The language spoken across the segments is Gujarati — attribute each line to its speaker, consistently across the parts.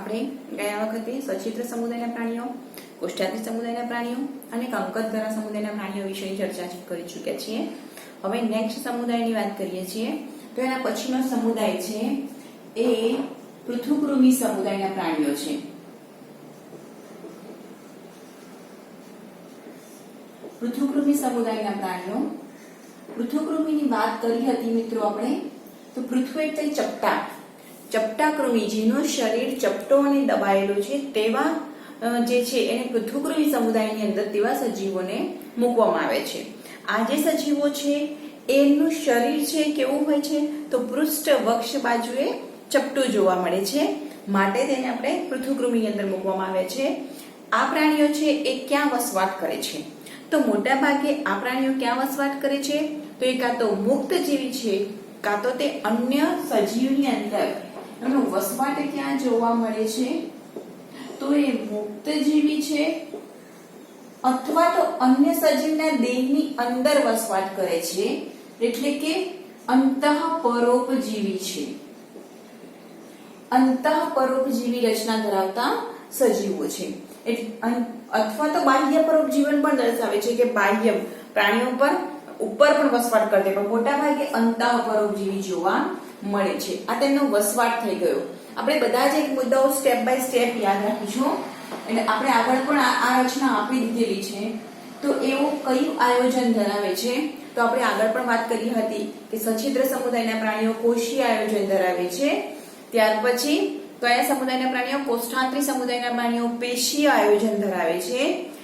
Speaker 1: આપણે ગયા વખતે સચિત્ર સમુદાયના પ્રાણીઓ, કોષ્ઠાત્રી સમુદાયના પ્રાણીઓ અને કંકતધરા સમુદાયના પ્રાણીઓ વિશેની ચર્ચા કરી ચૂક્યા છીએ. હવે નેક્સ્ટ સમુદાયની વાત કરીએ છીએ તો એના પછીનો સમુદાય છે એ પૃથુકૃમિ સમુદાયના પ્રાણીઓ છે. પૃથુકૃમિ સમુદાયના પ્રાણીઓ, પૃથુકૃમિની વાત કરી હતી મિત્રો આપણે, તો પૃથુ એટલે ચપટા, ચપટા કૃમિ જેનું શરીર ચપટો અને દબાયેલું છે તેવા જે છે એને પૃથુકૃમિ સમુદાયની અંદર તેવા સજીવોને મૂકવામાં આવે છે. આ જે સજીવો છે એનું શરીર છે કેવું હોય છે તો પૃષ્ઠ વક્ષ બાજુએ ચપટું જોવા મળે છે, માટે તેને આપણે પૃથુકૃમિની અંદર મૂકવામાં આવે છે. આ પ્રાણીઓ છે એ ક્યાં વસવાટ કરે છે તો મોટા ભાગે આ પ્રાણીઓ ક્યાં વસવાટ કરે છે તો એ કાં તો મુક્ત જીવી છે કાં તો તે અન્ય સજીવની અંદર એનો વસવાટ ક્યાં જોવા મળે છે તો એ મુક્ત જીવી છે અથવા તો અન્ય સજીવના દેહની અંદર વસવાટ કરે છે, એટલે કે અંતઃપરોપજીવી છે. અંતઃપરોપજીવી રચના ધરાવતા સજીવો છે. અથવા તો બાહ્ય પરોપજીવન પણ દર્શાવે છે કે બાહ્ય પ્રાણીઓ પર ઉપર પણ વસવાટ કરते પણ મોટા ભાગે અંતઃપરોપજીવી જોવા મળે છે. આ તેમનો વસવાટ થઈ ગયો. આપણે બધા જ એક મુદ્દાઓ સ્ટેપ બાય સ્ટેપ યાદ રાખીશું એટલે આપણે આગળ પણ આ રચના આપી દીધેલી છે. તો એવું કયું આયોજન ધરાવે છે તો આપણે આગળ પણ વાત કરી હતી કે સચિત્ર સમુદાયના પ્રાણીઓ કોષીય આયોજન ધરાવે છે. ત્યાર પછી કયા સમુદાયના પ્રાણીઓ, કોષ્ઠાત્રી સમુદાયના પ્રાણીઓ પેશીય આયોજન ધરાવે છે,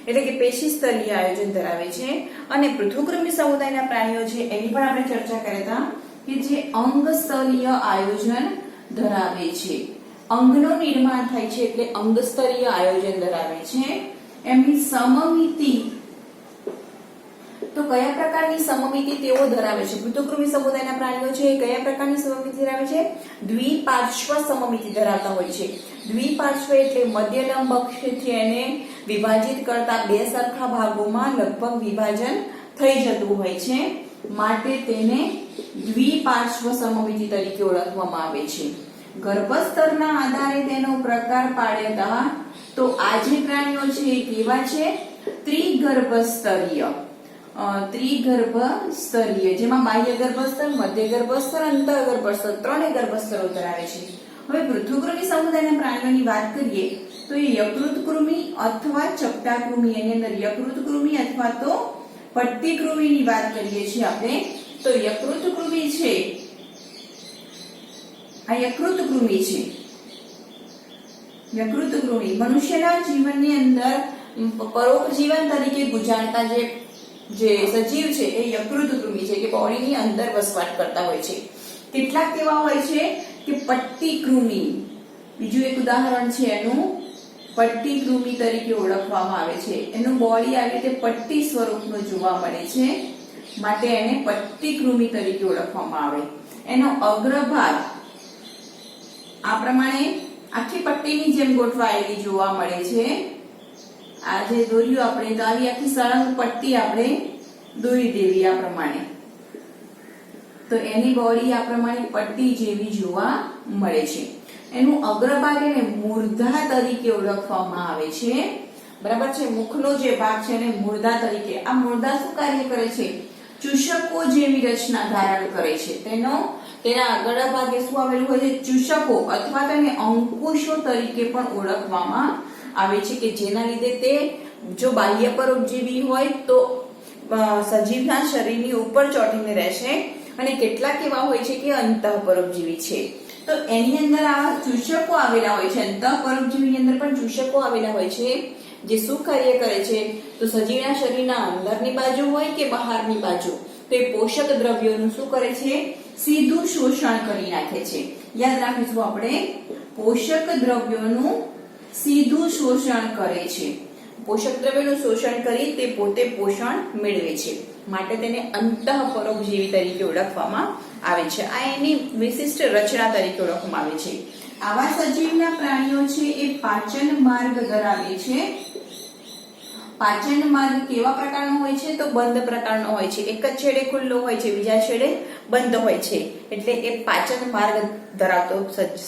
Speaker 1: એટલે કે પેશી સ્તરીય આયોજન ધરાવે છે. અને પૃથુકૃમિ સમુદાયના પ્રાણીઓ છે એની પણ આપણે ચર્ચા કર્યા હતા કે જે અંગ સ્તરીય આયોજન ધરાવે છે. અંગનું નિર્માણ થાય છે એટલે અંગ સ્તરીય આયોજન ધરાવે છે. એમની સમમિતિ, તો કયા પ્રકારની સમમિતિ તેઓ ધરાવે છે? પૃથુકૃમિ સમુદાયના પ્રાણીઓ છે કયા પ્રકારની સમમિતિ ધરાવે છે? દ્વિપાર્શ્વ સમમિતિ ધરાવતા હોય છે. દ્વિપાર્શ્વ એટલે મધ્ય લંબ અક્ષથી એને વિભાજિત કરતા બે સરખા ભાગોમાં લગભગ વિભાજન થઈ જતું હોય છે, માટે તેને દ્વિપાર્શ્વ સમમિતિ તરીકે ઓળખવામાં આવે છે. ગર્ભસ્તરના આધારે તેનો પ્રકાર પાડ્યા તો આ જે પ્રાણીઓ છે એ કેવા છે? ત્રિગર્ભસ્તરીય. ત્રિગર્ભસ્તરીય જેમાં બાહ્ય ગર્ભસ્તર, મધ્ય ગર્ભસ્તર, અંતઃગર્ભસ્તર ત્રણેય ગર્ભસ્તરો ધરાવે છે. હવે પૃથુકૃમિ સમુદાયના પ્રાણીઓની વાત કરીએ તો એ યકૃત કૃમિ અથવા ચપટા કૃમિ, એની અંદર યકૃત કૃમિ અથવા તો પટ્ટી કૃમિની વાત કરીએ છીએ આપણે તો યકૃત કૃમિ છે, આ યકૃત કૃમિ છે. યકૃત કૃમિ મનુષ્યના જીવનની અંદર પરોપજીવન તરીકે ગુજારતા જે સજીવ છે એ યકૃત કૃમિ છે કે બોડીની અંદર વસવાટ કરતા હોય છે. કેટલાક એવા હોય છે કે પટ્ટી કૃમિ, બીજું એક ઉદાહરણ છે એનું પટ્ટી કૃમિ તરીકે ઓળખવામાં આવે છે. એનું બોડી આવી રીતે પટ્ટી સ્વરૂપનું જોવા મળે છે, માટે એને પટ્ટી કૃમિ તરીકે ઓળખવામાં આવે. એનો અગ્રભાગ આ પ્રમાણે આખી પટ્ટીની જેમ ગોઠવાયેલી જોવા મળે છે. આ જે દોર્યું આપણે તો આવી આખી સળંગ પટ્ટી આપણે દોરી દેવી આ પ્રમાણે, તો એની બોડી આ પ્રમાણે પટ્ટી જેવી જોવા મળે છે. એનું અગ્રભાગ એને મૂર્ધા તરીકે ઓળખવામાં આવે છે. બરાબર છે. મુખનો જે ભાગ છે એને મૂર્ધા તરીકે, આ મૂર્ધા શું કાર્ય કરે છે? ચૂષકો જેવી રચના ધારણ કરે છે. તેના આગળ ભાગે શું આવેલું હોય છે? ચૂષકો અથવા તો એને અંકુશો તરીકે પણ ઓળખવામાં આવે છે કે જેના લીધે તે જો બાહ્ય પરોપજીવી હોય તો સજીવના શરીરની ઉપર ચોંટીને રહેશે, અને કેટલાક એવા હોય છે કે અંતઃપરોપજીવી છે તો એની અંદર આ ચૂષકો આવેલા હોય છે. અંતઃપરોપજીવીની અંદર પણ ચૂષકો આવેલા હોય છે જે શું કાર્ય કરે છે તો સજીવના શરીરના અંદરની બાજુ હોય કે બહારની બાજુ તે પોષક દ્રવ્યોનું શું કરે છે? સીધું શોષણ કરી નાખે છે. યાદ રાખીશું આપણે, પોષક દ્રવ્યોનું સીધું શોષણ કરે છે. પોષક દ્રવ્યોનું શોષણ કરી તે પોતે પોષણ મેળવે છે, માટે તેને અંતઃપરોપજીવી તરીકે ઓળખવામાં આવે છે. આ એની વિશિષ્ટ રચના તરીકે ઓળખવામાં આવે છે. આવા સજીવના પ્રાણીઓ છે એ પાચન માર્ગ ધરાવે છે. પાચન માર્ગ કેવા પ્રકારનો હોય છે તો બંધ પ્રકારનો હોય છે. એક જ છેડે ખુલ્લો હોય છે, બીજા છેડે બંધ હોય છે, એટલે એ પાચન માર્ગ ધરાવતો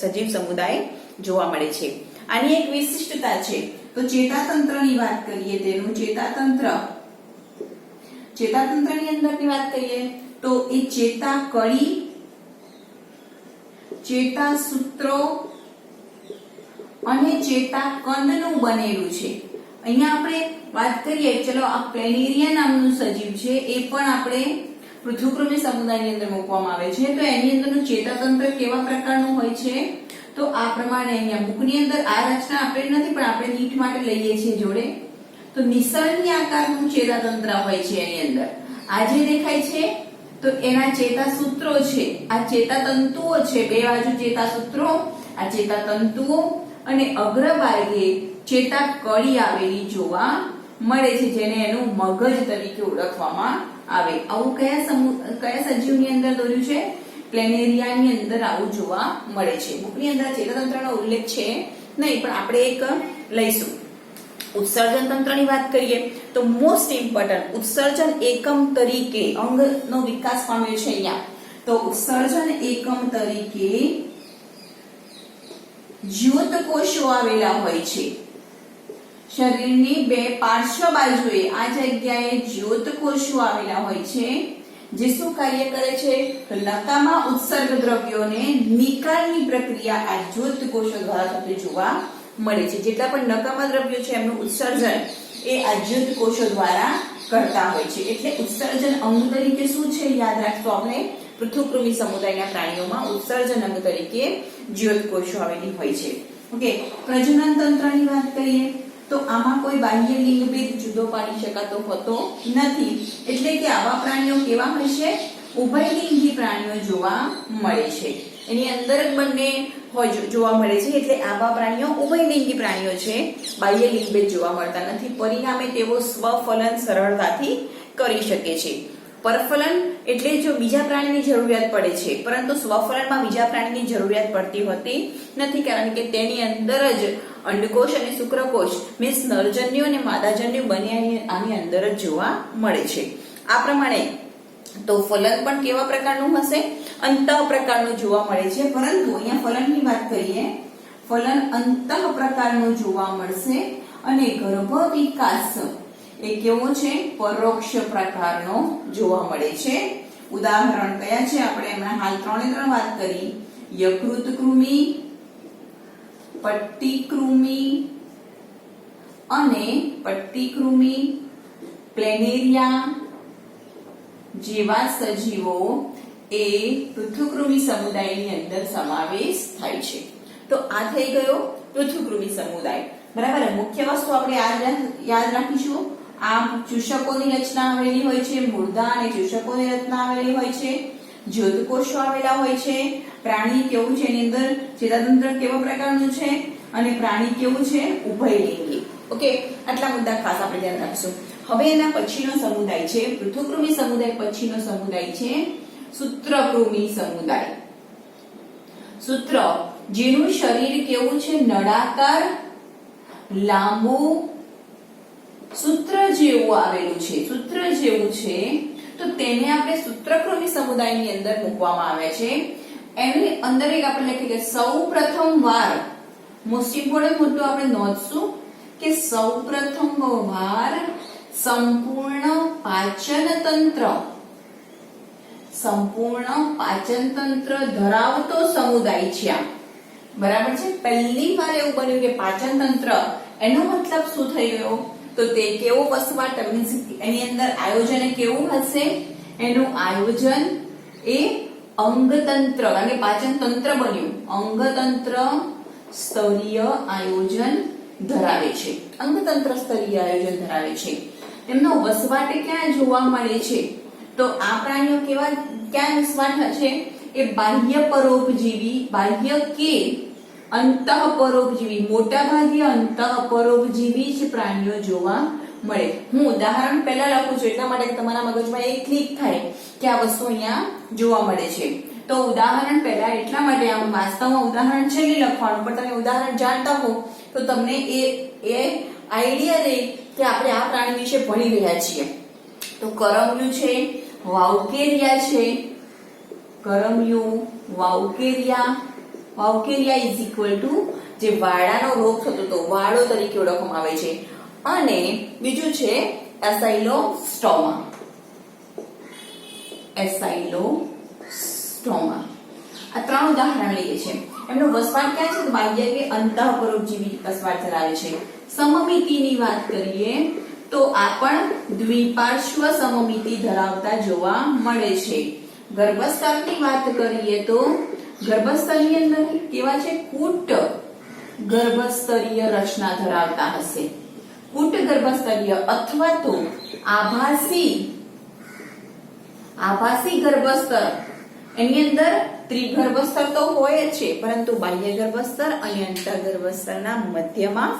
Speaker 1: સજીવ સમુદાય જોવા મળે છે. આની એક વિશિષ્ટતા છે. તો ચેતાતંત્રની વાત કરીએ, તેનું ચેતાતંત્રની અંદરની વાત કરીએ તો એ ચેતા કડી, ચેતાસૂત્રો અને ચેતાકંદનું બનેલું છે. અહીંયા આપણે વાત કરીએ, ચલો આ પ્લેનેરિયા નામનું સજીવ છે, એ પણ આપણે પૃથુકૃમિ સમુદાયની અંદર મૂકવામાં આવે છે. તો એની અંદરનું ચેતાતંત્ર કેવા પ્રકારનું હોય છે? તો આ પ્રમાણે અહીંયા બુકની અંદર આ રચના આપણે નથી, પણ આપણે નીટ માટે લઈએ છીએ જોડે. તો નિસરણી આકારનું ચેતાતંત્ર હોય છે. એની અંદર આ જે દેખાય છે તો એના ચેતાસૂત્રો છે, આ ચેતાતંતુઓ છે, બે બાજુ ચેતાસૂત્રો, આ ચેતાતંતુઓ અને અગ્રભાગે ચેતાકડી આવેલી જોવા મળે છે, જેને એનું મગજ તરીકે ઓળખવામાં આવે. આવું કયા સજીવની અંદર દોર્યું છે? પ્લેનેરિયાની અંદર આવું જોવા મળે છે. બુકની અંદર ચેતાતંત્રનો ઉલ્લેખ છે નહીં, પણ આપણે એક લઈશું. ઉત્સર્જન તંત્રની વાત કરીએ તો મોસ્ટ ઇમ્પોર્ટન્ટ ઉત્સર્જન એકમ તરીકે અંગનો વિકાસ પામ્યો છે અહીંયા. તો ઉત્સર્જન એકમ તરીકે જ્યોતકોષો આવેલા હોય છે. શરીરની બે પાર્શ્વ બાજુએ આ જગ્યાએ જ્યોતકોષો આવેલા હોય છે, જે શું કાર્ય કરે છે? નકામા ઉત્સર્ગ દ્રવ્યોને નિકાલની પ્રક્રિયા આ જ્યોતકોષો દ્વારા થતી જોવા મળે છે. જેટલા પણ નકામા દ્રવ્યો છે એમનું ઉત્સર્જન એ આ જ્યોતકોષો દ્વારા કરતા હોય છે. એટલે ઉત્સર્જન અંગ તરીકે શું છે યાદ રાખજો આપણે, પૃથુકૃમિ સમુદાયના પ્રાણીઓમાં ઉત્સર્જન અંગ તરીકે જ્યોતકોષો આવેલી હોય છે. ઓકે, પ્રજનન તંત્રની વાત કરીએ તો આમાં કોઈ બાહ્ય લિંગભેદ જુદો પાડી શકાતો હોતો નથી. એટલે કે આવા પ્રાણીઓ કેવા હશે? ઉભયલિંગી પ્રાણીઓ જોવા મળે છે. એની અંદર જ બંને જોવા મળે છે. એટલે આવા પ્રાણીઓ ઉભયલિંગી પ્રાણીઓ છે, બાહ્ય લિંગભેદ જોવા મળતા નથી. પરિણામે તેઓ સ્વફલન સરળતાથી કરી શકે છે. પરફલન એટલે જો બીજા પ્રાણીની જરૂરિયાત પડે છે, પરંતુ સ્વફલનમાં બીજા પ્રાણીની જરૂરિયાત પડતી હોતી નથી, કારણ કે તેની અંદર જ અંડકોષ અને શુક્રકોષ મીન્સ નરજન્યુ અને માદાજન્યુ બંને આની અંદર જ જોવા મળે છે. આ પ્રમાણે તો ફલન પણ કેવા પ્રકારનું હશે? અંતઃ પ્રકારનું જોવા મળે છે. પરંતુ અહીંયા ફલનની વાત કરીએ, ફલન અંતઃ પ્રકારનું જોવા મળશે અને ગર્ભ વિકાસ એ કેવો છે? પરોક્ષ પ્રકારનો જોવા મળે છે. ઉદાહરણ કયા છે? આપણે હમણાં હાલ 3 વાત કરી. યકૃત કૃમિ, પટ્ટીકૃમિ અને પટ્ટીકૃમિ, પ્લેનેરિયા જેવા સજીવો એ પૃથુકૃમિ સમુદાયની અંદર સમાવેશ થાય છે. તો આ થઈ ગયો પૃથુકૃમિ સમુદાય. બરાબર. મુખ્ય વસ્તુ આપણે યાદ રાખીશું. આ ચૂષકોની રચના આવેલી હોય છે, મૂળદા અને ચૂષકોની રચના આવેલી હોય છે, જ્યોતકોષો આવેલા હોય છે. પ્રાણી કેવું છે? એની અંદર ચેતાતંત્ર કેવા પ્રકારનું છે અને પ્રાણી કેવું છે? ઉભયલિંગી. ઓકે, આટલા મુદ્દા ખાસ આપણે ધ્યાન રાખીશું. હવે એના પછીનો સમુદાય છે પૃથુકૃમિ સમુદાય. પછીનો સમુદાય છે સૂત્રકૃમિ સમુદાય. સૂત્ર જેનું શરીર કેવું છે? નળાકાર, લાંબુ, સૂત્ર જેવું આવેલું છે. સૂત્ર જેવું છે તો તેને આપણે સૂત્રકૃમિ સમુદાયની અંદર મૂકવામાં આવે છે. એની અંદર એક આપણે લખીએ કે સૌપ્રથમ વાર, મોસ્ટ ઇમ્પોર્ટન્ટ મુદ્દો આપણે નોંધશું કે સૌપ્રથમ વાર સંપૂર્ણ પાચન તંત્ર ધરાવતો સમુદાય છે આ. બરાબર છે. પહેલી વાર એવું બન્યું કે પાચન તંત્ર, એનો મતલબ શું થઈ ગયો? તો તે કેવો વસવાટ, એની અંદર આયોજન કેવું હશે? એનું આયોજન એ અંગતંત્ર, કારણ કે પાચન તંત્ર બન્યું, અંગતંત્ર સ્તરીય આયોજન ધરાવે છે. અંગતંત્ર સ્તરીય આયોજન ધરાવે છે. તેમનો વસવાટ ક્યાં જોવા મળે છે? તો આ પ્રાણીઓ ક્યાં વસવાટ હશે? એ બાહ્ય પરોપજીવી, બાહ્ય કે અંતઃપરોપજીવી, મોટા ભાગે અંતઃપરોપજીવી જ પ્રાણીઓ જોવા મળે. હું ઉદાહરણ પહેલા લખું છું એટલા માટે તમારા મગજમાં એક ક્લિક થાય કે આ વસ્તુ અહીંયા જોવા મળે છે. તો ઉદાહરણ પહેલા એટલા માટે, આમ વાસ્તવમાં ઉદાહરણ છે નહીં લખવાનું, પણ તમે ઉદાહરણ જાણતા હો તો તમને એ આઈડિયા રહે કે આપણે આ પ્રાણી વિશે ભણી રહ્યા છીએ. તો કરમયું છે, વાઉકેરિયા છે, કરમયું, વાઉકેરિયા ઇઝ ઇક્વલ ટુ જે વાળાનો રોગ થતો હતો વાળો તરીકે ઓળખવામાં આવે છે. અને બીજું છે એસાઇલોસ્ટોમા. એસાઇલોસ્ટોમા. આ 3 ઉદાહરણ લઈએ છીએ. એમનો વસવાટ ક્યાં છે? તો બાહ્ય કે અંતઃપરોપજીવી વસવાટ ધરાવે છે. સમમિતિની વાત કરીએ તો આ પણ દ્વિપાર્શ્વ સમમિતિ ધરાવતા જોવા મળે છે. ગર્ભસ્તરની વાત કરીએ તો ગર્ભસ્તરની અંદર કેવા છે? કૂટ ગર્ભસ્તરીય રચના ધરાવતા હશે. કૂટ ગર્ભસ્તરીય અથવા તો આભાસી ગર્ભસ્તર. એની અંદર ત્રિગર્ભસ્તર તો હોય જ છે, પરંતુ બાહ્ય ગર્ભસ્તર અને અંતઃગર્ભસ્તરના મધ્યમાં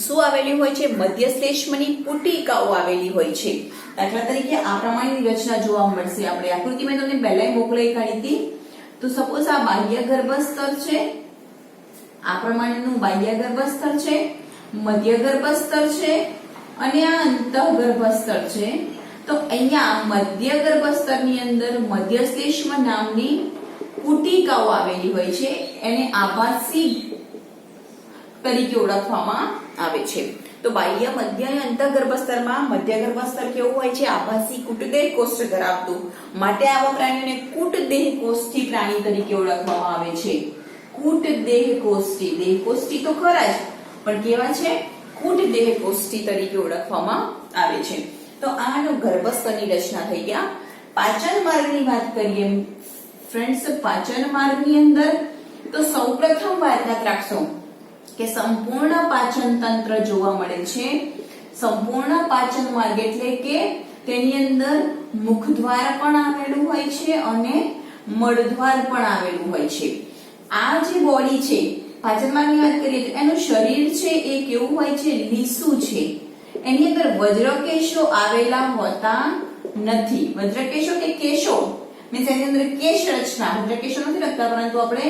Speaker 1: શું આવેલી હોય છે? મધ્યશ્લેષ્મની પુટિકાઓ આવેલી હોય છે. દાખલા તરીકે આ પ્રમાણેની રચના જોવા મળશે. આપણે આકૃતિ મેં તમને પહેલા મોકલાઈ કાઢી હતી. તો સપોઝ આ બાહ્ય ગર્ભસ્તર છે, આ પ્રમાણેનું બાહ્ય ગર્ભસ્તર છે, મધ્ય ગર્ભસ્તર છે અને આ અંતઃગર્ભસ્તર છે. તો અહીંયા મધ્ય ગર્ભસ્તરની અંદર મધ્યશ્લેષ્મ નામની પુટિકાઓ આવેલી હોય છે. એને આભાસી તરીકે ઓળખવામાં આવે છે. તો બાહ્ય, મધ્ય અને અંતઃગર્ભસ્તરમાં મધ્ય ગર્ભસ્તર કેવું હોય છે? આભાસી કૂટદેહ કોષ્ઠ ધરાવતું. માટે આવા પ્રાણીઓને કૂટદેહ કોષ્ઠી પ્રાણી તરીકે ઓળખવામાં આવે છે. કૂટદેહ કોષ્ઠી. દેહ કોષ્ઠી તો ખરા જ, પણ કેવા છે? કૂટદેહ કોષ્ઠી તરીકે ઓળખવામાં આવે છે. તો આનો ગર્ભસ્તરની રચના થઈ ગયા. પાચન માર્ગની વાત કરીએ ફ્રેન્ડ્સ, પાચન માર્ગની અંદર તો સૌપ્રથમ વાત રાખશો કે સંપૂર્ણ પાચન તંત્ર જોવા મળે છે. સંપૂર્ણ પાચન માર્ગ એટલે કે તેની અંદર મુખદ્વાર પણ આવેલું હોય છે અને મળદ્વાર પણ આવેલું હોય છે. આ જે બોડી છે, પાચન માર્ગની વાત કરીએ તો એનું શરીર છે એ કેવું હોય છે? લીસું છે. એની અંદર વજ્રકેશો આવેલા હોતા નથી. વજ્રકેશો કે કેશો મીન્સ એની અંદર કેશ રચના, વજ્રકેશો નથી લખતા, પરંતુ આપણે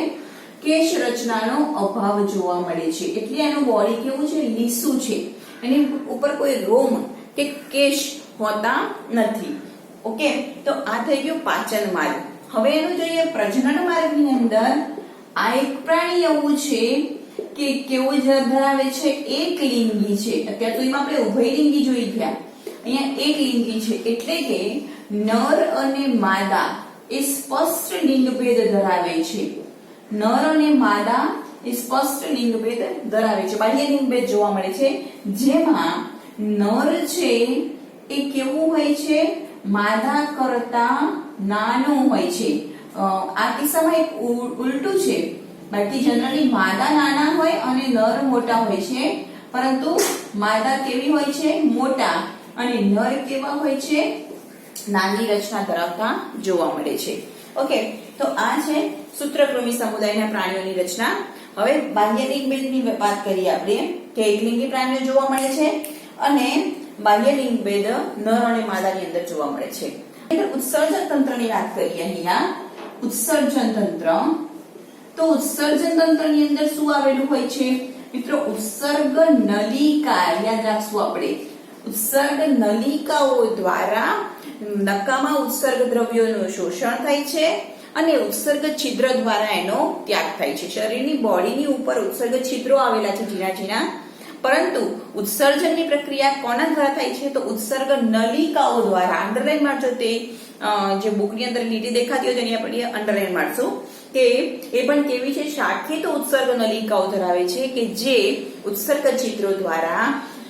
Speaker 1: કેશ રચનાનો અભાવ જોવા મળે છે. એટલે એનું બોડી કેવું છે? લીસું છે. એની ઉપર કોઈ રોમ કે કેશ હોતા નથી. ઓકે, તો આ થઈ ગયું પાચન માર્ગ. હવે એનું જોઈએ પ્રજનન માર્ગની અંદર. આ એક પ્રાણી એવું છે કે કેવું ધરાવે છે? એક લિંગી છે. અત્યાર સુધીમાં આપણે ઉભયલિંગી જોઈ ગયા, અહીંયા એક લિંગી છે. એટલે કે નર અને માદા એ સ્પષ્ટ લિંગભેદ ધરાવે છે. નર અને માદા એ સ્પષ્ટ લિંગભેદ ધરાવે છે. બાહ્ય લિંગભેદ જોવા મળે છે, જેમાં નર છે એ કેવું હોય છે? માદા કરતા નાનું હોય છે. આ કિસ્સામાં એક ઉલટું છે. બાકી જનરલી માદા નાના હોય અને નર મોટા હોય છે, પરંતુ માદા કેવી હોય છે? મોટા, અને નર કેવા હોય છે? નાની રચના ધરાવતા જોવા મળે છે. ઓકે, તો આ છે સૂત્રકૃમિ સમુદાયના પ્રાણીઓની રચના. હવે બાહ્ય લિંગભેદની વાત કરીએ આપણે કે એકલિંગી પ્રાણીઓ જોવા મળે છે અને બાહ્ય લિંગભેદ નર અને માદાની અંદર જોવા મળે છે. ઉત્સર્જન તંત્રની વાત કરીએ અહીંયા. ઉત્સર્જન તંત્ર, તો ઉત્સર્જન તંત્રની અંદર શું આવેલું હોય છે? મિત્રો, ઉત્સર્ગ નલિકા યાદ રાખશું આપણે. ઉત્સર્ગ નલિકાઓ દ્વારા નકામા ઉત્સર્ગ દ્રવ્યોનું શોષણ થાય છે અને ઉત્સર્ગ છિદ્ર દ્વારા એનો ત્યાગ થાય છે. શરીરની બોડીની ઉપર ઉત્સર્ગ છિદ્રો આવેલા છે ઝીણા ઝીણા, પરંતુ ઉત્સર્જનની પ્રક્રિયા કોના દ્વારા થાય છે? તો ઉત્સર્ગ નલિકાઓ દ્વારા. અંડરલાઈન મારજો, તે જે બુકની અંદર લીટી દેખાતી હોય તેની આપણે અંડરલાઈન મારશું કે એ પણ કેવી છે? શાખિત ઉત્સર્ગ નલિકાઓ ધરાવે છે કે જે ઉત્સર્ગ છિદ્રો દ્વારા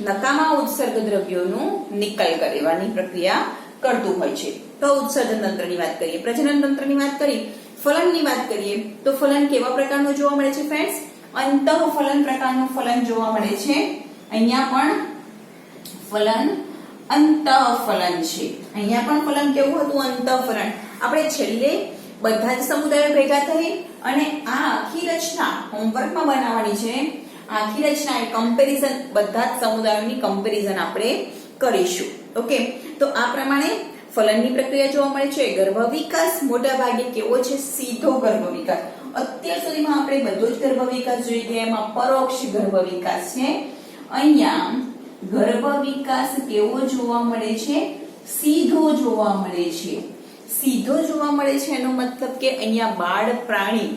Speaker 1: નકામા ઉત્સર્ગ દ્રવ્યોનું નિકાલ કરવાની પ્રક્રિયા કરતું હોય છે. તો ઉત્સર્જન તંત્રની વાત કરીએ. પ્રજનન તંત્રની વાત કરી. ફલનની વાત કરીએ તો ફલન કેવા પ્રકારનું જોવા મળે છે ફ્રેન્ડ્સ? અંતઃફલન પ્રકારનું ફલન જોવા મળે છે. અહીંયા પણ ફલન અંતઃફલન છે. અહીંયા પણ ફલન કેવું હતું? અંતઃફલન. આપણે છેલ્લે બધા જ સમુદાયો ભેગા થઈ અને આ આખી રચના હોમવર્કમાં બનાવવાની છે. આખી રચના એ કમ્પેરિઝન, બધા જ સમુદાયોની કમ્પેરિઝન આપણે કરીશું. ઓકે, તો આ પ્રમાણે ફલનની પ્રક્રિયા જોવા મળે છે. ગર્ભ વિકાસ મોટા ભાગે કેવો છે? સીધો ગર્ભ વિકાસ. અત્યાર સુધીમાં આપણે બધો જ ગર્ભ વિકાસ જોઈ ગયા, એમાં પરોક્ષ ગર્ભ વિકાસ છે. અહીંયા ગર્ભ વિકાસ કેવો જોવા મળે છે? સીધો જોવા મળે છે. સીધો જોવા મળે છે એનો મતલબ કે અહીંયા બાળ પ્રાણી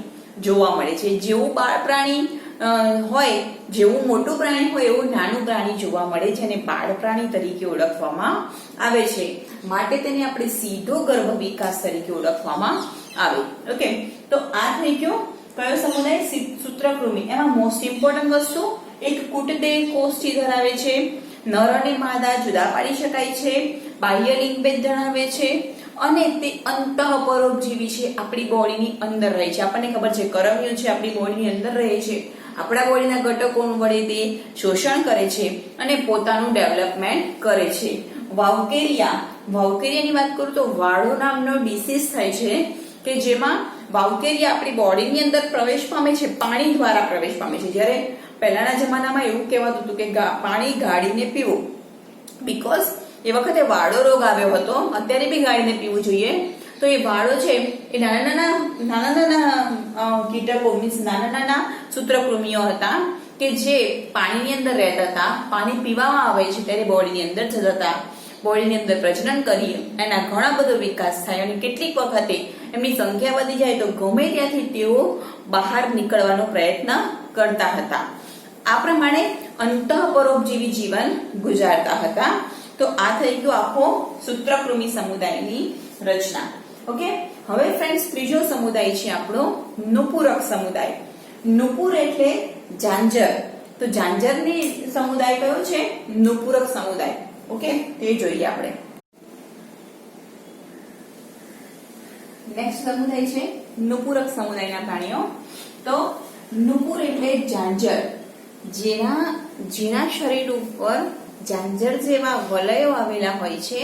Speaker 1: જોવા મળે છે. જેવું બાળ પ્રાણી હોય જેવું મોટું પ્રાણી હોય એવું નાનું પ્રાણી જોવા મળે છે અને બાળ પ્રાણી તરીકે ઓળખવામાં આવે છે. માટે તેને આપણે સીધો ગર્ભ વિકાસ તરીકે ઓળખવામાં આવે. ઓકે, તો આ થઈ ગયો કયો સમુદાય? સૂત્રકૃમિ. એમાં મોસ્ટ ઇમ્પોર્ટન્ટ વસ્તુ એક કુટદેહ કોષ્ઠી ધરાવે છે, નર અને માદા જુદા પાડી શકાય છે, બાહ્ય લિંગભેદ જણાવે છે અને તે અંતઃપરોપજીવી છે. આપણી બોડીની અંદર રહે છે. આપણને ખબર છે કરમિયું છે આપણી બોડીની અંદર રહે છે. આપણા બોડીના ઘટકો વડે તે શોષણ કરે છે અને પોતાનું ડેવલપમેન્ટ કરે છે. વાઉકેરિયાની વાત કરું તો વાળો નામનો ડિસીઝ થાય છે કે જેમાં વાઉકેરિયા આપણી બોડીની અંદર પ્રવેશ પામે છે, પાણી દ્વારા પ્રવેશ પામે છે. જ્યારે પહેલાના જમાનામાં એવું કહેવાતું હતું કે પાણી ગાળીને પીવું, બીકોઝ એ વખતે વાળો રોગ આવ્યો હતો. અત્યારે બી ગાળીને પીવું જોઈએ. તો એ વાળો છે એ નાના કીટકો મીન્સ નાના સૂત્રકૃમિઓ હતા કે જે પાણીની અંદર રહેતા હતા. પાણી પીવામાં આવે છે ત્યારે બોડીની અંદર જતા હતા. બોડીની અંદર પ્રજનન કરી એના ઘણા બધો વિકાસ થાય અને કેટલીક વખતે એમની સંખ્યા વધી જાય તો ગમે ત્યાંથી તેઓ બહાર નીકળવાનો પ્રયત્ન કરતા હતા. આ પ્રમાણે અંતઃપરોપજીવી જીવન ગુજારતા હતા. તો આ થઈ ગયો આખો સૂત્રકૃમિ સમુદાયની રચના. ઓકે, હવે ફ્રેન્ડ્સ ત્રીજો સમુદાય છે આપણો નુપુરક સમુદાય. નુપુર એટલે ઝાંઝર. તો ઝાંઝરની સમુદાય કયો છે? નુપુરક સમુદાય. ઓકે, તે જોઈએ આપણે. નેક્સ્ટ સમુદાય છે નુપુરક સમુદાયના પ્રાણીઓ. તો નુપુર એટલે ઝાંઝર. જેના શરીર ઉપર ઝાંઝર જેવા વલયો આવેલા હોય છે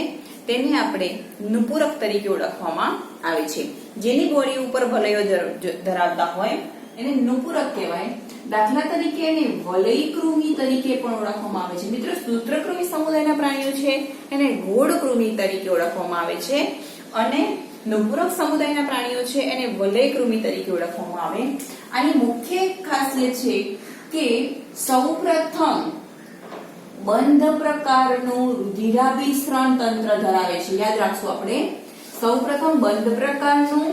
Speaker 1: તેને આપણે નુપુરક તરીકે ઓળખવામાં આવે છે. જેની બોડી ઉપર વલયો ધરાવતા હોય એને નુપુરક કહેવાય. દાખલા તરીકે એને વલયકૃમિ તરીકે પણ ઓળખવામાં આવે છે. મિત્રો, સૂત્રકૃમિ સમુદાયના પ્રાણીઓ છે એને ગોળકૃમિ તરીકે ઓળખવામાં આવે છે અને નુપુરક સમુદાયના પ્રાણીઓ છે એને વલયકૃમિ તરીકે ઓળખવામાં આવે. આની મુખ્ય ખાસિયત છે કે સૌપ્રથમ બંધ પ્રકારનું રુધિરાભિસરણ તંત્ર ધરાવે છે. યાદ રાખશું આપણે, સૌપ્રથમ બંધ પ્રકારનું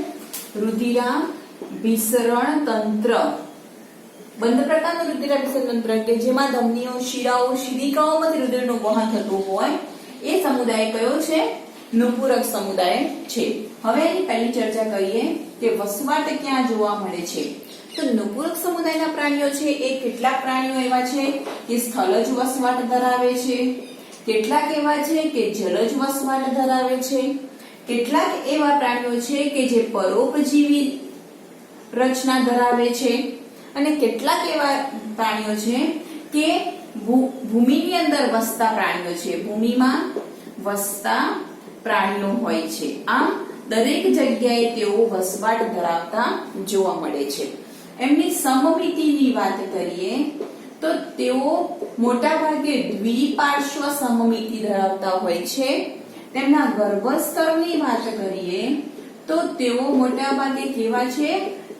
Speaker 1: રુધિરાભિસરણ તંત્ર. બંધ પ્રકારનું રુધિરાભિસરણ તંત્ર કે જેમાં ધમનીઓ, શિરાઓ, શિરિકાઓમાંથી રુધિરનું વહન થતું હોય એ સમુદાય કયો છે? નુપુરક સમુદાય છે. હવે એની પહેલી ચર્ચા કરીએ કે વસવાટ ક્યાં જોવા મળે છે. તો નુપુરક સમુદાયના પ્રાણીઓ છે એ કેટલાક પ્રાણીઓ એવા છે કે સ્થળજ વસવાટ ધરાવે છે, કેટલાક એવા છે કે જલજ વસવાટ ધરાવે છે, કેટલાક એવા પ્રાણીઓ છે કે જે પરોપજીવી રચના ધરાવે છે અને કેટલાક એવા પ્રાણીઓ છે કે ભૂમિની અંદર વસતા પ્રાણીઓ છે. ભૂમિમાં વસતા પ્રાણીઓ હોય છે. આમ દરેક જગ્યાએ તેઓ વસવાટ ધરાવતા જોવા મળે છે. એમની સમમિતિની વાત કરીએ તો તેઓ મોટા ભાગે દ્વિપાર્શ્વ સમમિતિ ધરાવતા હોય છે. તેમના ગર્ભસ્તરની વાત કરીએ તો તેઓ મોટા ભાગે કેવા છે?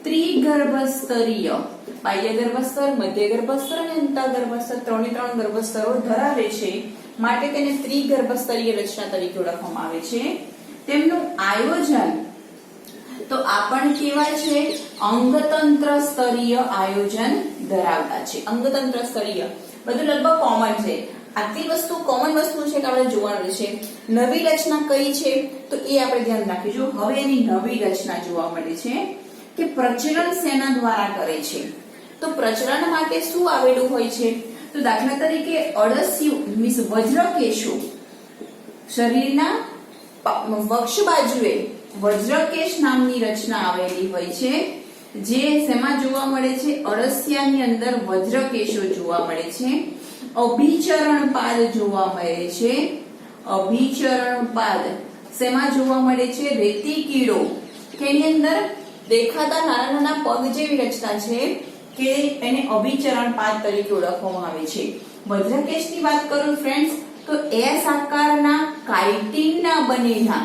Speaker 1: ત્રિગર્ભસ્તરીય. બાહ્ય ગર્ભસ્તર, મધ્ય ગર્ભસ્તર અને અંતઃગર્ભસ્તર ત્રણે ગર્ભસ્તરો ધરાવે છે. માટે તેને ત્રિગર્ભસ્તરીય રચના તરીકે ઓળખવામાં આવે છે. તેમનું આયોજન તો આપણ કેવા છે? અંગતંત્ર સ્તરીય આયોજન ધરાવતા છે. અંગતંત્ર સ્તરીય બધું લગભગ કોમન છે. આટલી વસ્તુ કોમન વસ્તુ છે કે આપણે જોવાનું છે. નવી રચના કઈ છે તો એ આપણે ધ્યાન રાખીશું. હવે એની નવી રચના જોવા મળે છે કે પ્રજનન શેના દ્વારા કરે છે. તો પ્રજનન માટે શું આવેલું હોય છે? તો દાખલા તરીકે અળસિયું મીન્સ વજ્રકેશુ શરીરના વક્ષ બાજુએ વજ્રકેશ નામની રચના આવેલી હોય છે. જે શેમાં જોવા મળે છે? અળસિયાની અંદર વજ્રકેશો જોવા મળે છે. અભિચરણ પાદ જોવા મળે છે. અભિચરણ પાદ શેમાં જોવા મળે છે? રેતી કીડો કે એની અંદર દેખાતા નાના પગ જેવી રચના છે કે એને અભિચરણ પાદ તરીકે ઓળખવામાં આવે છે. વજ્રકેશની વાત કરું ફ્રેન્ડ્સ તો એસ આકારના કાઇટિનના બનેલા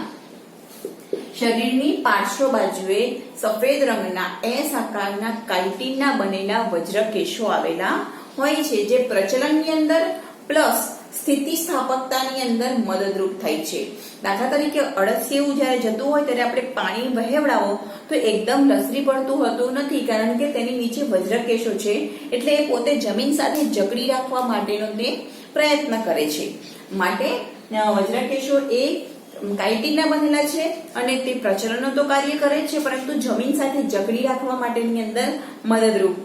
Speaker 1: શરીરની પાર્શ્વ બાજુએ સફેદ રંગના એસ આકારના કાઇટિનના બનેલા વજ્રકેશો આવેલા હોય છે જે પ્રચલનની અંદર પ્લસ સ્થિતિસ્થાપકતાની અંદર મદદરૂપ થાય છે. દાખલા તરીકે અળસિયું જ્યારે જતું હોય ત્યારે આપણે પાણી વહેવડાવો તો એકદમ લસરી પડતું હોતું નથી, કારણ કે તેની નીચે વજ્રકેશો છે, એટલે એ પોતે જમીન સાથે જકડી રાખવા માટેનો તે પ્રયત્ન કરે છે. માટે વજ્રકેશો એ કાઇટિનના બનેલા છે અને તે પ્રચલનનો તો કાર્ય કરે છે, પરંતુ જમીન સાથે જકડી રાખવા માટેની અંદર મદદરૂપ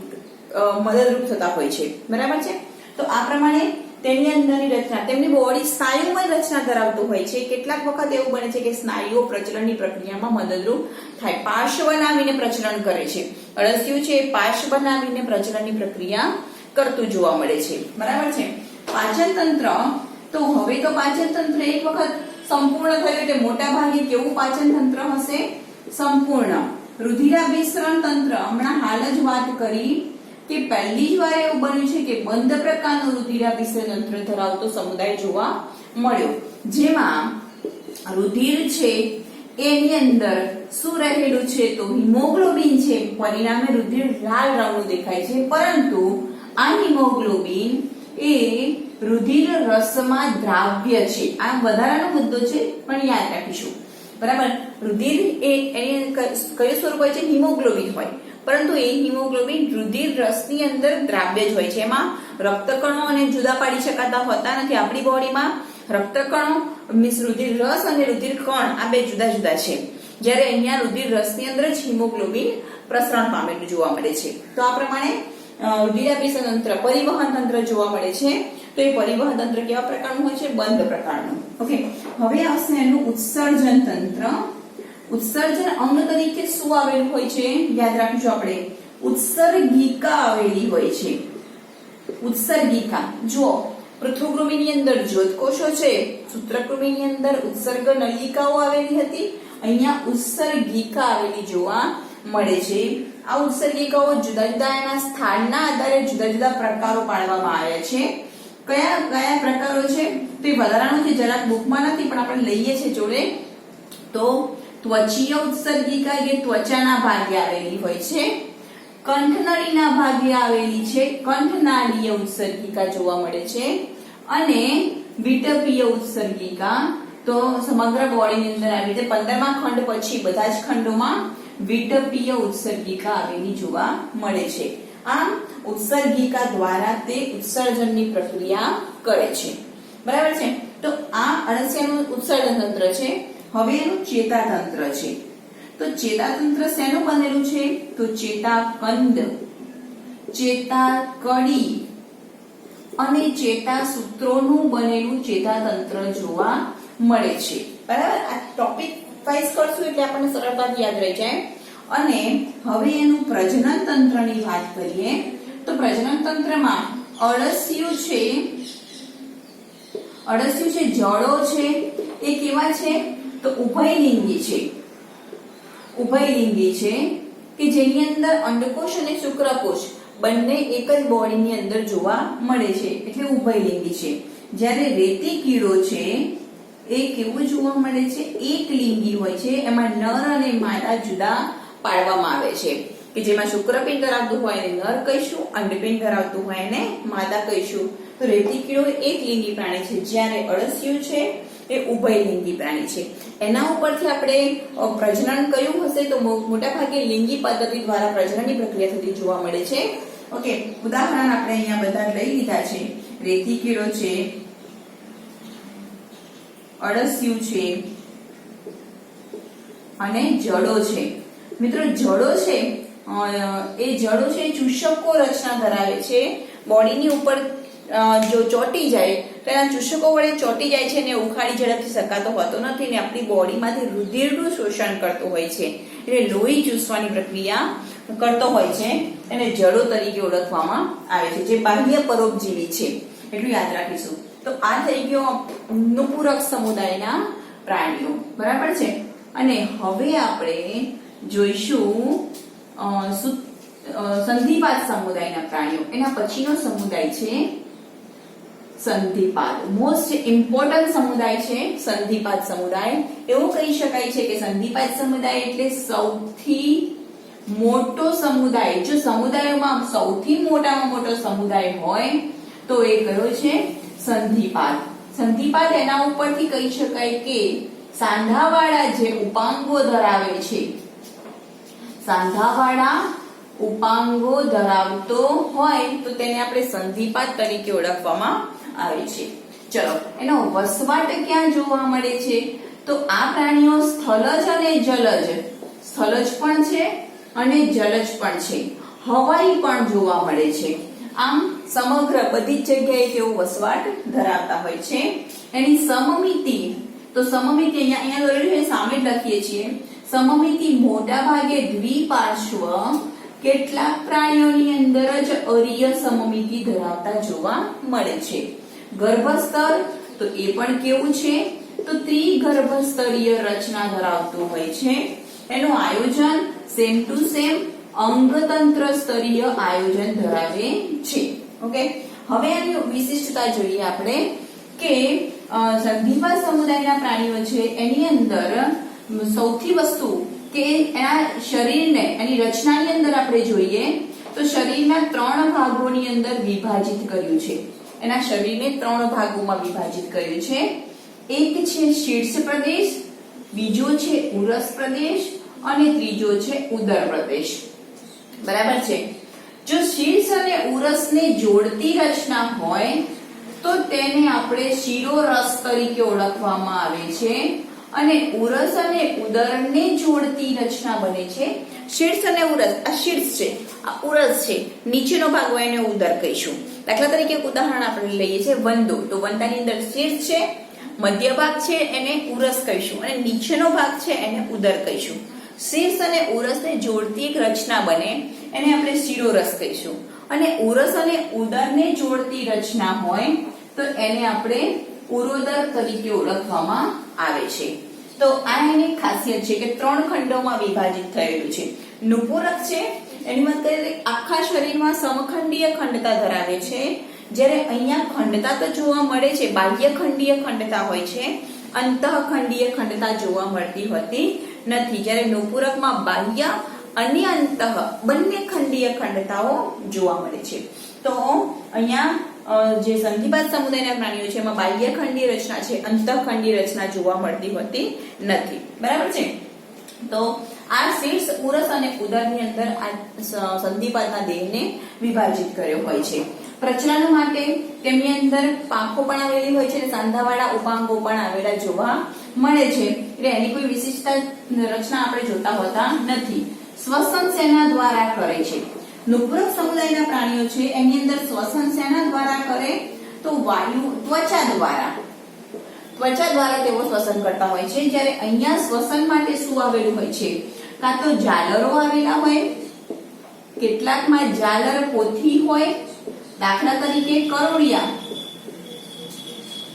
Speaker 1: થતા હોય છે. બરાબર છે. તો આ પ્રમાણે તેની અંદરની રચના, તેમની બોડી સ્નાયુમય રચના ધરાવતું હોય છે. કેટલાક વખત એવું બને છે કે સ્નાયુઓ પ્રચલનની પ્રક્રિયામાં મદદરૂપ થાય, પાર્શ્વ બનાવીને પ્રચલન કરે છે. અળસિયું છે પાર્શ્વ બનાવીને પ્રચલનની પ્રક્રિયા કરતું જોવા મળે છે. બરાબર છે. પાચન તંત્ર, તો હવે તો પાચન તંત્ર એક વખત સંપૂર્ણ થયું એટલે મોટા ભાગે કેવું પાચન તંત્ર હશે? સંપૂર્ણ. રુધિરાભિસરણ તંત્ર, હમણાં હાલ જ વાત કરી કે પહેલી જ વાર એવું બન્યું છે કે બંધ પ્રકારનું રુધિરાભિસરણ તંત્ર ધરાવતો સમુદાય જોવા મળ્યો, જેમાં રુધિર છે એની અંદર શું રહેલું છે? તો હિમોગ્લોબિન છે. પરિણામે રુધિર લાલ રંગનું દેખાય છે, પરંતુ આ હિમોગ્લોબિન એ રુધિર રસમાં દ્રાવ્ય છે. આ વધારાનો મુદ્દો છે, પણ યાદ રાખીશું. બરાબર. રુધિર એ કયું સ્વરૂપ હોય છે? હિમોગ્લોબિન હોય, પરંતુ એ હિમોગ્લોબિન રુધિર રસની અંદર દ્રાવ્ય જ હોય છે. એમાં રક્તકણો અને જુદા પાડી શકાતા હોતા નથી. આપણી બોડીમાં રક્તકણો મીન્સ રુધિર રસ અને રુધિર કણ આ બે જુદા જુદા છે, જ્યારે અહીંયા રુધિર રસની અંદર જ હિમોગ્લોબિન પ્રસરણ પામેલું જોવા મળે છે. તો આ પ્રમાણે રુધિરાભિસરણ તંત્ર, પરિવહન તંત્ર જોવા મળે છે. તો એ પરિવહન તંત્ર કેવા પ્રકારનું હોય છે? બંધ પ્રકારનું. ઓકે. હવે આવશે એનું ઉત્સર્જન તંત્ર. ઉત્સર્જન અંગ તરીકે શું આવેલું હોય છે? યાદ રાખીશું આપણે, ઉત્સર્ગિકા આવેલી હોય છે. ઉત્સર્ગિકા જુઓ, પૃથુકૃમિની અંદર જ્યોતકોષો છે, સૂત્રકૃમિની અંદર ઉત્સર્ગ નલિકાઓ આવેલી હતી, અહીંયા ઉત્સર્ગિકા આવેલી જોવા મળે છે. આ ઉત્સર્ગિકાઓ જુદા જુદા એના સ્થાનના આધારે જુદા જુદા પ્રકારો પાડવામાં આવ્યા છે. કયા કયા પ્રકારો છે તે વધારાનું છે, જરાક બુકમાં નથી પણ આપણે લઈએ છીએ જોડે. તો ત્વચીય ઉત્સર્ગિકા એ ત્વચાના ભાગે આવેલી હોય છે. કંઠનળીના ભાગે આવેલી છે, કંઠનાળીય ઉત્સર્ગિકા જોવા મળે છે. અને વિટપીય ઉત્સર્ગિકા, તો સમગ્ર બોડીની અંદર આવી રીતે 15મા ખંડ પછી બધા જ ખંડોમાં વિટપીય ઉત્સર્ગિકા આવેલી જોવા મળે છે. આમ ઉત્સર્ગિકા દ્વારા તે ઉત્સર્જનની પ્રક્રિયા કરે છે. બરાબર છે. તો આ અળસિયાનું ઉત્સર્જન તંત્ર છે. હવે એનું ચેતાતંત્ર છે. તો ચેતાતંત્ર શેનું બનેલું છે? તો ચેતાકંદ, ચેતાકડી અને ચેતાસૂત્રોનું બનેલું ચેતાતંત્ર જોવા મળે છે. બરાબર. આ ટોપિક વાઇઝ કરશું એટલે આપણને સરળતાથી યાદ રહી જાય. અને હવે એનું પ્રજનન તંત્રની વાત કરીએ તો પ્રજનન તંત્રમાં અળસિયું છે, જળો છે એ કેવા છે? તો ઉભયલિંગી છે. ઉભયલિંગી છે કે જેની અંદર અંડકોષ અને શુક્રકોષ બંને એક જ બોડીની અંદર જોવા મળે છે, એટલે ઉભયલિંગી છે. જ્યારે રેતી કીડો છે એ કેવું જોવા મળે છે? એકલિંગી હોય છે. એમાં નર અને માદા જુદા પાડવામાં આવે છે, કે જેમાં શુક્રપિંડ ધરાવતું હોય એને નર કહીશું, અંડપિંડ ધરાવતું હોય એને માદા કહીશું. તો રેતી કીડો એકલિંગી પ્રાણી છે, જ્યારે અળસિયું છે એ ઉભયલિંગી પ્રાણી છે. એના ઉપરથી આપણે પ્રજનન કયું હશે? તો મોટા ભાગે લિંગી પદ્ધતિ દ્વારા પ્રજનનની પ્રક્રિયા થતી જોવા મળે છે. ઓકે. ઉદાહરણ આપણે અહીંયા બધા લઈ લીધા છે. રેતી કીડો છે, અળસિયું છે અને જડો છે. મિત્રો જડો છે એ ચૂષકો રચના ધરાવે છે. બોડીની ઉપર જો ચોટી જાય તો એના ચૂષકો વડે ચોટી જાય છે અને ઉખાડી ઝડપથી શકાતો હોતો નથી ને આપણી બોડીમાંથી રુધિરનું શોષણ કરતો હોય છે, એટલે લોહી ચૂસવાની પ્રક્રિયા કરતો હોય છે. એને જડો તરીકે ઓળખવામાં આવે છે, જે બાહ્ય પરોપજીવી છે. એટલું યાદ રાખીશું. તો આ થઈ ગયો નુપૂરક સમુદાયના પ્રાણીઓ. બરાબર છે. અને હવે આપણે જોઈશું સંધિપાદ સમુદાયના પ્રાણીઓ. એના પછીનો સમુદાય છે સંધિપાદ. મોસ્ટ ઇમ્પોર્ટન્ટ સમુદાય છે સંધિપાદ સમુદાય. એવું કહી શકાય છે કે સંધિપાદ સમુદાય એટલે સૌથી મોટો સમુદાય. જો સમુદાયોમાં સૌથી મોટામાં મોટો સમુદાય હોય તો એ કયો છે? સંધિપાદ. સંધિપાદ એના ઉપરથી કહી શકાય કે સાંધાવાળા જે ઉપાંગો ધરાવે છે, સાંધાવાળા ઉપાંગો ધરાવતો હોય તો તેને આપણે સંધિપાદ તરીકે ઓળખવામાં આવે છે. ચલો, એનો વસવાટ ક્યાં જોવા મળે છે? તો આ પ્રાણીઓ સ્થલજ અને જલજ, સ્થલજ પણ છે અને જલજ પણ છે, હવાઈ પણ જોવા મળે છે. આમ સમગ્ર બધી જ જગ્યાએ તેઓ વસવાટ ધરાવતા હોય છે. એની સમમિતિ, તો સમમિતિ અહીંયા દોરેલું છે, સામે લખીએ છીએ. સમમિતિ મોટા ભાગે દ્વિપાર્શ્વ, કેટલાક પ્રાણીઓની અંદર જ અરીય સમમિતિ ધરાવતા જોવા મળે છે. ગર્ભસ્તર, તો એ પણ કેવું છે? તો ત્રિગર્ભસ્તરીય રચના ધરાવતું હોય છે. એનું આયોજન સેમ ટુ સેમ અંગતંત્ર સ્તરીય આયોજન ધરાવે છે. ઓકે, હવે આની વિશિષ્ટતા જોઈએ આપણે કે સંધિપાદ સમુદાયના પ્રાણીઓ છે એની અંદર સૌથી વસ્તુ કે એના શરીરને, એની રચનાની અંદર આપણે જોઈએ તો શરીરના 3 ભાગોની અંદર વિભાજિત કર્યું છે. એના શરીરને 3 ભાગોમાં વિભાજિત કર્યું છે. એક છે શીર્ષ પ્રદેશ, બીજો છે ઉરસ પ્રદેશ અને ત્રીજો છે ઉદર પ્રદેશ. બરાબર છે? જો શીર્ષ અને ઉરસને જોડતી રચના હોય તો તેને આપણે શિરોરસ તરીકે ઓળખવામાં આવે છે, અને ઉરસ અને ઉદરને જોડતી રચના બને છે શીર્ષ અને ઉરસ. આ શીર્ષ છે, આ ઉરસ છે, નીચેનો ભાગ હોય એને ઉદર કહીશું. દાખલા તરીકે એક ઉદાહરણ આપણે લઈએ છીએ વંદો. તો વંદાની અંદર શીર્ષ છે, મધ્ય ભાગ છે એને ઉરસ કહીશું, અને નીચેનો ભાગ છે એને ઉદર કહીશું. શીર્ષ અને ઉરસને જોડતી એક રચના બને એને આપણે શિરોરસ કહીશું, અને ઉરસ અને ઉદરને જોડતી રચના હોય તો એને આપણે ઉરોદર તરીકે ઓળખવામાં આવે છે. તો આ એની ખાસિયત છે કે 3 ખંડોમાં વિભાજિત થયેલું છે. નુપુરક છે એની મતલબ આખા શરીરમાં સમખંડીય ખંડતા ધરાવે છે, જ્યારે અહીંયા ખંડતા તો જોવા મળે છે, બાહ્ય ખંડીય ખંડતા હોય છે, અંતઃખંડીય ખંડતા જોવા મળતી હોતી નથી. જ્યારે નુપુરકમાં બાહ્ય અને અંતઃ બંને ખંડીય ખંડતાઓ જોવા મળે છે. તો અહીંયા જે સંધિપાદ સમુદાયના પ્રાણીઓ છે એમાં બાહ્ય ખંડીય રચના છે, અંતઃખંડીય રચના જોવા મળતી હોતી નથી. બરાબર છે? તો આ શીર્ષ, ઉરસ અને ઉદરની અંદર આ સંધિપાદના દેહને વિભાજિત કર્યો હોય છે. પ્રજનન માટે તેમની અંદર પાંખો પણ આવેલી હોય છે અને સાંધાવાળા ઉપાંગો પણ આવેલા જોવા મળે છે. એટલે એની કોઈ વિશિષ્ટ રચના આપણે જોતા હોતા નથી. શ્વસન શેના દ્વારા કરે છે? નુપુરક સમુદાયના પ્રાણીઓ છે એની અંદર શ્વસન શેના દ્વારા કરે? તો વાયુ, ત્વચા દ્વારા. ત્વચા દ્વારા તેઓ શ્વસન કરતા હોય છે. જ્યારે અહીંયા શ્વસન માટે શું આવેલું હોય છે? કાં તો ઝાલરો આવેલા હોય, કેટલાકમાં ઝાલર પોથી હોય. દાખલા તરીકે કરોળિયા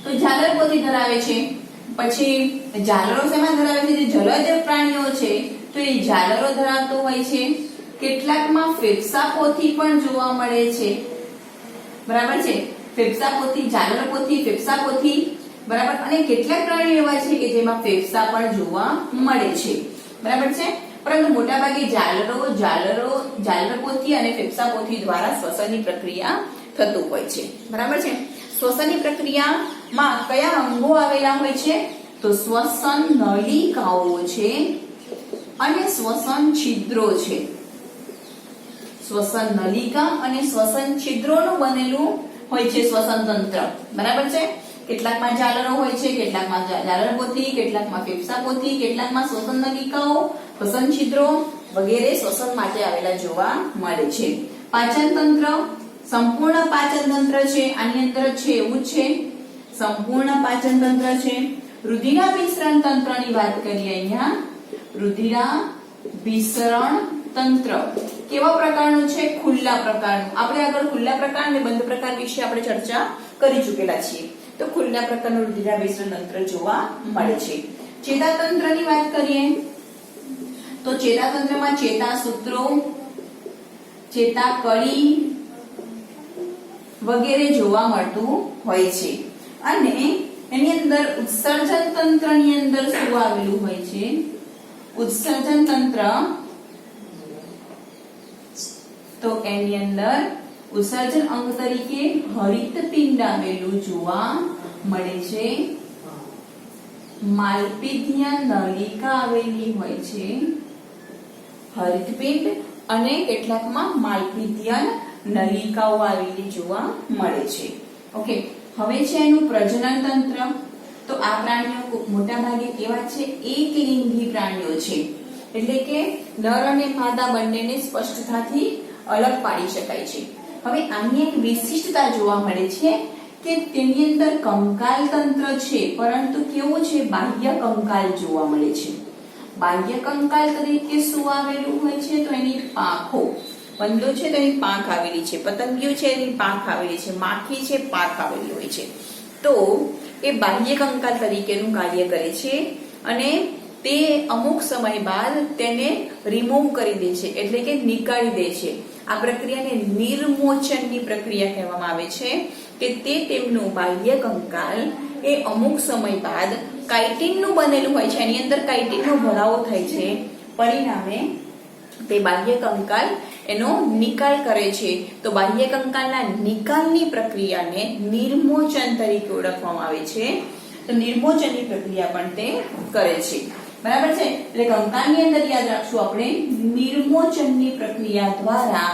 Speaker 1: તો ઝાલર પોથી ધરાવે છે. પછી ઝાલરો શેમાં ધરાવે છે? જે જલજ પ્રાણીઓ છે તો એ ઝાલરો ધરાવતો હોય છે. કેટલાકમાં ફેફસા પોથી પણ જોવા મળે છે. બરાબર છે? ફેફસા પોથી, ઝાલર પોથી, ફેફસા પોથી. બરાબર? અને કેટલાક પ્રાણીઓ એવા છે કે જેમાં ફેફસા પણ જોવા મળે છે. બરાબર છે? પરંતુ મોટાભાગે ઝાલર પોથી અને ફેફસા પોથી દ્વારા શ્વસનની પ્રક્રિયા થતું હોય છે. બરાબર છે? શ્વસનની પ્રક્રિયામાં કયા અંગો આવેલા હોય છે? તો શ્વસન નલિકાઓ છે અને શ્વસન છિદ્રો છે. શ્વસન નલિકા અને શ્વસન છિદ્રોનું બનેલું હોય છે શ્વસન તંત્ર. બરાબર છે? કેટલાકમાં ઝાલરો હોય છે, કેટલાકમાં ઝાલર પોથી, કેટલાકમાં ફેફસા પોથી, કેટલાકમાં શ્વસન નલિકાઓ, શ્વસન છિદ્રો વગેરે શ્વસન માટે આવેલા જોવા મળે છે. પાચન તંત્ર, સંપૂર્ણ પાચન તંત્ર છે, આની અંદર છે એવું છે, સંપૂર્ણ પાચન તંત્ર છે. રુધિરાભિસરણ તંત્રની વાત કરીએ અહીંયા. રુધિરાભિસરણ તંત્ર કેવા પ્રકારનું છે? ખુલ્લા પ્રકારનું. આપણે આગળ ખુલ્લા પ્રકાર અને બંધ પ્રકાર વિશે આપણે ચર્ચા કરી ચૂકેલા છીએ. તો ખુલ્લા પ્રકારનું રુધિરાભિસરણ તંત્ર જોવા મળે છે. ચેતાતંત્રની વાત કરીએ તો ચેતાતંત્રમાં ચેતાસૂત્રો, ચેતાકળી વગેરે જોવા મળતું હોય છે. અને એની અંદર ઉત્સર્જન તંત્રની અંદર શું આવેલું હોય છે? ઉત્સર્જન તંત્ર, તો એની અંદર ઉત્સર્જન અંગ તરીકે હરિતપિંડ આવેલું જોવા મળે છે. માલપીધ્ય નલિકા આવેલી હોય છે. હરિતપિંડ અને કેટલાકમાં માલપીધ્યન નલિકાઓ આવેલી જોવા મળે છે. ઓકે, હવે છે એનું પ્રજનન તંત્ર. તો આ પ્રાણીઓ મોટા ભાગે કેવા છે? એકલિંગી પ્રાણીઓ છે, એટલે કે નર અને માદા બંનેને સ્પષ્ટતાથી અલગ પાડી શકાય છે. હવે આની એક વિશિષ્ટતા જોવા મળે છે કે તેની અંદર કંકાલ તંત્ર છે, પરંતુ કેવું છે? બાહ્ય કંકાલ જોવા મળે છે. બાહ્ય કંકાલ તરીકે શું આવેલું હોય છે? તો એની પાંખો. વંદો છે તો એની પાંખ આવેલી છે, પતંગિયું છે એની પાંખ આવેલી છે, માખી છે પાંખ આવેલી હોય છે. તો એ બાહ્ય કંકાલ તરીકેનું કાર્ય કરે છે અને તે અમુક સમય બાદ તેને રિમૂવ કરી દે છે, એટલે કે નીકાળી દે છે. આ પ્રક્રિયાને નિર્મોચનની પ્રક્રિયા કહેવામાં આવે છે કે તે તેમનું બાહ્ય કંકાલ એ અમુક સમય બાદ કાઇટિનનું બનેલું હોય છે, એની અંદર કાઇટિનનો ભરાવો થાય છે, પરિણામે તે બાહ્ય કંકાલ એનો નિકાલ કરે છે. તો બાહ્ય કંકાલના નિકાલની પ્રક્રિયાને નિર્મોચન તરીકે ઓળખવામાં આવે છે. તો નિર્મોચનની પ્રક્રિયા પણ તે કરે છે. બરાબર છે? એટલે કંકાલની અંદર યાદ રાખશું આપણે, નિર્મોચનની પ્રક્રિયા દ્વારા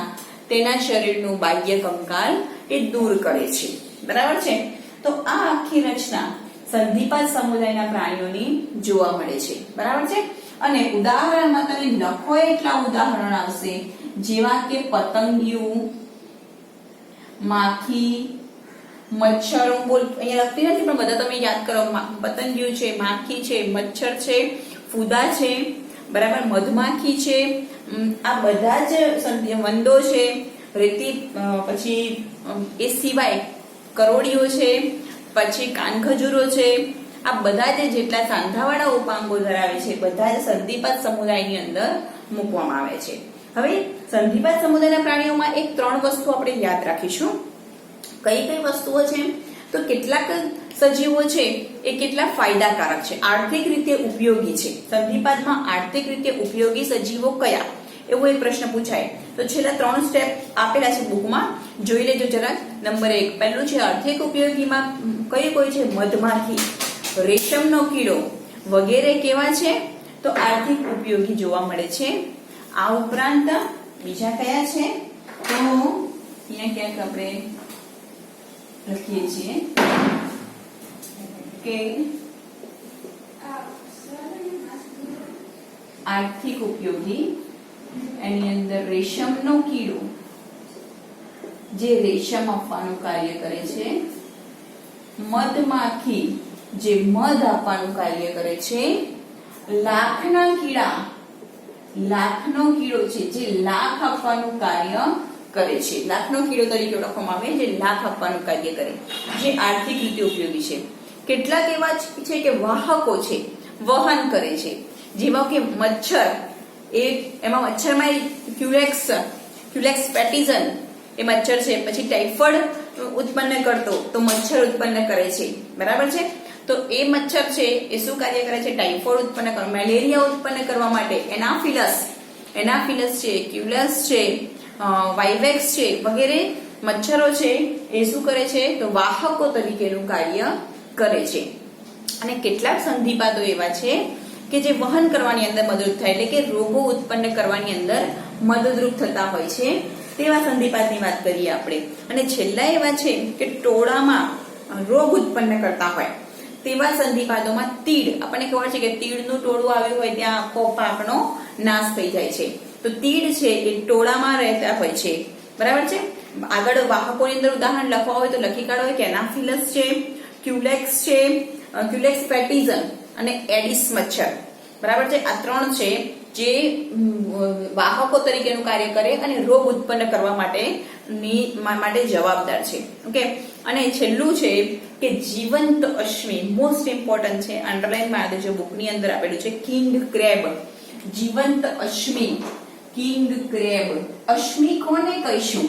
Speaker 1: તેના શરીરનું બાહ્ય કંકાલ એ દૂર કરે છે. બરાબર છે? તો આ આખી રચના સંધિપાદ સમુદાયના પ્રાણીઓની જોવા મળે છે. બરાબર છે? અને ઉદાહરણમાં તમે લખો એટલા ઉદાહરણ આવશે, જેવા કે પતંગિયું, માખી, મચ્છર. બોલ અહીંયા લખતી નથી પણ બધા તમે યાદ કરો. પતંગિયું છે, માખી છે, મચ્છર છે, ફૂદા છે, બરાબર, મધમાખી છે. આ બધા જ વંદો છે, રેતી, પછી એ સિવાય કરોડીઓ છે, પછી કાનખજૂરો છે. આ બધા જ જેટલા સાંધાવાળા ઉપાંગો ધરાવે છે બધા જ સંધિપાદ સમુદાયની અંદર મૂકવામાં આવે છે. હવે સંધિપાદ સમુદાયના પ્રાણીઓમાં એક 3 વસ્તુ આપણે યાદ રાખીશું. કઈ કઈ વસ્તુઓ છે? તો કેટલાક સજીવો છે એ કેટલા ફાયદાકારક છે, આર્થિક રીતે ઉપયોગી છે. સંધિપાદમાં આર્થિક રીતે ઉપયોગી સજીવો કયા, એવો એક પ્રશ્ન પૂછાય. તો છેલ્લા 3 સ્ટેપ આપેલા છે બુકમાં, જોઈ લેજો જરા. નંબર 1, પહેલું છે આર્થિક ઉપયોગીમાં કઈ કોઈ છે? મધમાખી, રેશમનો કીડો વગેરે કેવા છે? તો આર્થિક ઉપયોગી જોવા મળે છે. આ ઉપરાંત બીજા કયા છે? તો અહીંયા ક્યાંક આપણે લખીએ છીએ કે આર્થિક ઉપયોગી, એની અંદર રેશમનો કીડો જે રેશમ આપવાનું કાર્ય કરે છે, મધમાખી જે મધ આપવાનું કાર્ય કરે છે, લાખના કીડા, લાખનો કીડો છે જે લાખ આપવાનું કાર્ય કરે છે. લાખનો કીડો તરીકે ઓળખવામાં આવે, જે લાખ આપવાનું કાર્ય કરે, જે આર્થિક રીતે ઉપયોગી છે. કેટલાક એવા છે કે વાહકો છે, વહન કરે છે, જેવા કે મચ્છર. એમાં મચ્છરમાં ક્યુલેક્સ પેટિઝન એ મચ્છર છે. પછી ટાઇફોઇડ ઉત્પન્ન કરતો તો મચ્છર ઉત્પન્ન કરે છે. બરાબર છે? તો એ મચ્છર છે એ શું કાર્ય કરે છે? ટાઇફોઇડ ઉત્પન્ન કરવા, મેલેરિયા ઉત્પન્ન કરવા માટે એનાફિલસ છે, ક્યુલસ છે, વાઇવેક્સ છે વગેરે મચ્છરો છે એ શું કરે છે? તો વાહકો તરીકેનું કાર્ય કરે છે. અને કેટલાક સંધિપાદો એવા છે કે જે વહન કરવાની અંદર મદદરૂપ થાય, એટલે કે રોગો ઉત્પન્ન કરવાની અંદર મદદરૂપ થતા હોય છે. તેવા સંધિપાદની વાત કરીએ આપણે. અને છેલ્લા એવા છે કે ટોળામાં રોગ ઉત્પન્ન કરતા હોય તેવા સંધિપાદોમાં તીડ. આપણને ખબર છે કે તીડનું ટોળું આવ્યું હોય ત્યાં આખો પાકનો નાશ થઈ જાય છે. તો તીડ છે એ ટોળામાં રહેતા હોય છે. બરાબર છે? આગળ વાહકોની અંદર ઉદાહરણ લખવા હોય તો લખી કાઢો કે એનાફિલસ છે, ક્યુલેક્સ છે, ક્યુલેક્સ પેટિઝન અને એડિસ મચ્છર. બરાબર છે? આ 3 છે જે વાહકો તરીકેનું કાર્ય કરે અને રોગ ઉત્પન્ન કરવા માટે જવાબદાર છે. ઓકે, અને છેલ્લું છે કે જીવંત અશ્મિ, મોસ્ટ ઇમ્પોર્ટન્ટ છે, અંડરલાઈન મારી દેજો, બુકની અંદર આપેલું છે. કિંગ ક્રેબ, જીવંત અશ્મિ, કિંગ ક્રેબ. અશ્મિ કોને કહીશું?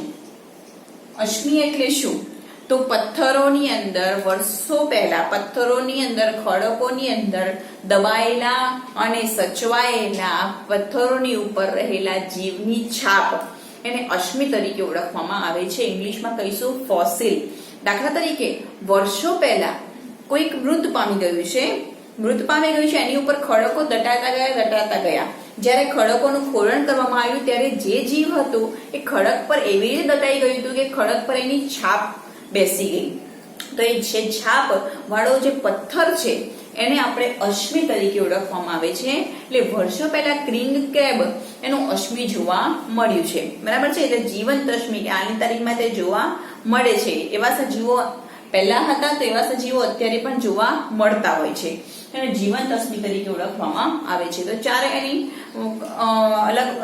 Speaker 1: અશ્મિ એટલે શું? તો પથ્થરોની અંદર વર્ષો પહેલા પથ્થરોની અંદર, ખડકોની અંદર દબાયેલા અને સચવાયેલા પથ્થરોની ઉપર રહેલા જીવની છાપ, એને અશ્મિ તરીકે ઓળખવામાં આવે છે. ઇંગ્લિશમાં કહીશું ફોસિલ. દાખલા તરીકે વર્ષો પહેલા કોઈક મૃત પામી ગયું છે, એની ઉપર ખડકો દટાતા ગયા. જ્યારે ખડકોનું ખોરણ કરવામાં આવ્યું ત્યારે જે જીવ હતો એ ખડક પર એવી રીતે દટાઈ ગયું હતું કે ખડક પર એની છાપ બેસી ગઈ. તો એ જે છાપ વાળો જે પથ્થર છે એને આપણે અશ્મિ તરીકે ઓળખવામાં આવે છે. એટલે વર્ષો પહેલા ક્રિંગ ક્રેબ એનું અશ્મિ જોવા મળ્યું છે. બરાબર છે. એટલે જીવંત અશ્મિ કે આની તારીખમાં તે જોવા મળે છે. એવા સજીવો પહેલા હતા તો એવા સજીવો અત્યારે પણ જોવા મળતા હોય છે. એને જીવંત અશ્મિ તરીકે ઓળખવામાં આવે છે. તો ચાર એની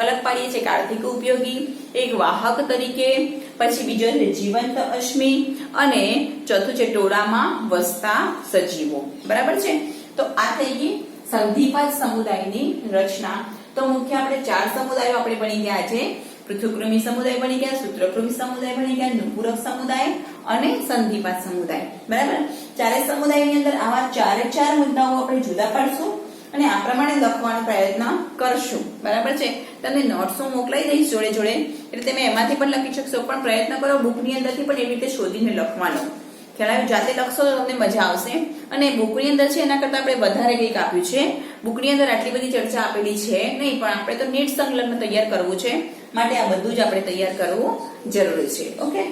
Speaker 1: અલગ પાડીએ છીએ. આર્થિક ઉપયોગી, એક વાહક તરીકે, પછી બીજો છે જીવંત અશ્મિ, અને ચોથું છે ટોળામાં વસતા સજીવો. બરાબર છે. તો આ થઈ ગઈ સંધિપાદ સમુદાયની રચના. તો મુખ્ય આપણે ચાર સમુદાયો આપણે ભણી ગયા આજે. પૃથુકૃમિ સમુદાય ભણી ગયા, સૂત્રકૃમિ સમુદાય ભણી ગયા, નુપુરક સમુદાય અને સંધિપાદ સમુદાય. બરાબર. ચારે સમુદાયની અંદર આવા ચાર મુદ્દાઓ આપણે જુદા પાડશું અને આ પ્રમાણે લખવાનો પ્રયત્ન કરશું. બરાબર છે. તમને નોટ્સ હું મોકલાઈ દઈશ જોડે, એટલે તમે એમાંથી પણ લખી શકશો. પણ પ્રયત્ન કરો બુકની અંદરથી પણ એવી રીતે શોધીને લખવાનો. ખ્યાલ જાતે લખશો તો તમને મજા આવશે. અને બુકની અંદર છે એના કરતા આપણે વધારે કંઈક આપ્યું છે. બુકની અંદર આટલી બધી ચર્ચા આપેલી છે નહીં, પણ આપણે તો નીટ સંકલન તૈયાર કરવું છે, માટે આ બધું જ આપણે તૈયાર કરવું જરૂરી છે. ઓકે.